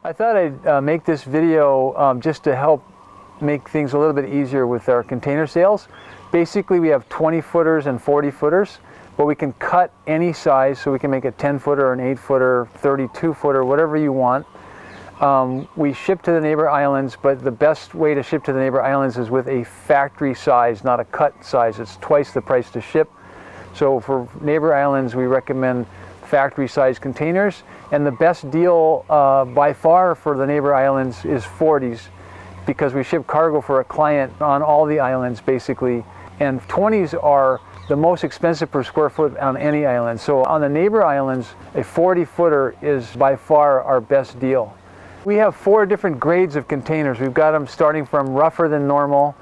I thought I'd make this video just to help make things a little bit easier with our container sales. Basically, we have 20 footers and 40 footers, but we can cut any size, so we can make a 10 footer, an 8 footer, 32 footer, whatever you want. We ship to the neighbor islands, but the best way to ship to the neighbor islands is with a factory size, not a cut size. It's twice the price to ship. So for neighbor islands, we recommend factory size containers, and the best deal by far for the neighbor islands is 40s, because we ship cargo for a client on all the islands basically, and 20s are the most expensive per square foot on any island. So on the neighbor islands, a 40 footer is by far our best deal. We have 4 different grades of containers. We've got them starting from rougher than normal.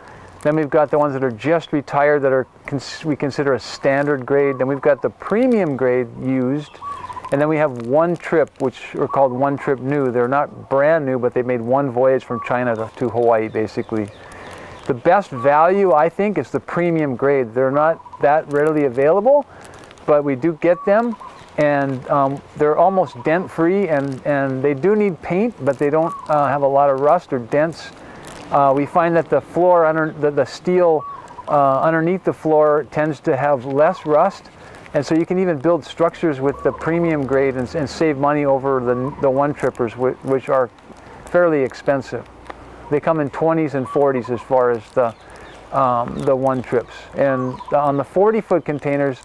Then we've got the ones that are just retired that we consider a standard grade. Then we've got the premium grade used. And then we have one trip, which are called one trip new. They're not brand new, but they made one voyage from China to Hawaii, basically. The best value, I think, is the premium grade. They're not that readily available, but we do get them. And they're almost dent-free, and they do need paint, but they don't have a lot of rust or dents. We find that the floor, the steel underneath the floor tends to have less rust, and so you can even build structures with the premium grade and save money over the one-trippers, which are fairly expensive. They come in 20s and 40s as far as the one-trips. And on the 40-foot containers,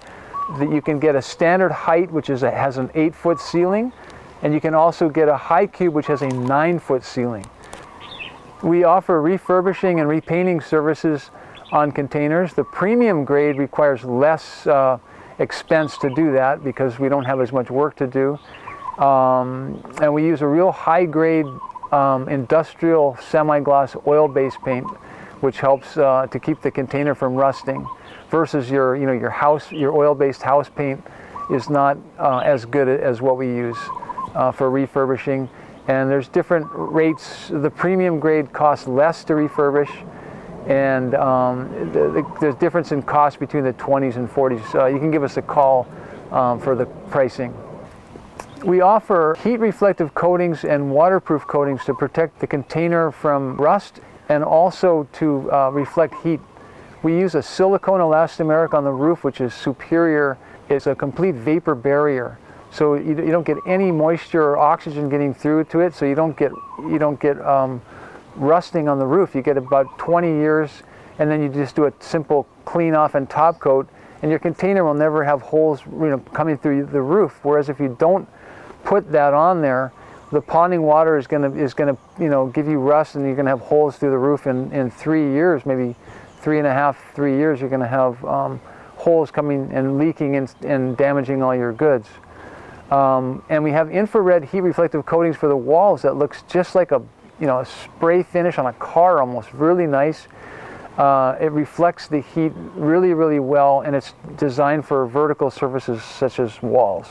you can get a standard height, which has an 8-foot ceiling, and you can also get a high cube, which has a 9-foot ceiling. We offer refurbishing and repainting services on containers. The premium grade requires less expense to do that because we don't have as much work to do. And we use a real high-grade industrial semi-gloss oil-based paint, which helps to keep the container from rusting, versus your oil-based house paint is not as good as what we use for refurbishing. And there's different rates. The premium grade costs less to refurbish, and there's difference in cost between the 20s and 40s. You can give us a call for the pricing. We offer heat reflective coatings and waterproof coatings to protect the container from rust and also to reflect heat. We use a silicone elastomeric on the roof, which is superior. It's a complete vapor barrier. So you don't get any moisture or oxygen getting through to it, so you don't get rusting on the roof. You get about 20 years, and then you just do a simple clean off and top coat, and your container will never have holes coming through the roof. Whereas if you don't put that on there, the ponding water is gonna give you rust, and you're gonna have holes through the roof in 3 years, maybe 3.5, 3 years. You're gonna have holes coming and leaking and damaging all your goods. And we have infrared heat reflective coatings for the walls that looks just like a spray finish on a car, almost really nice. It reflects the heat really, really well, and it's designed for vertical surfaces such as walls.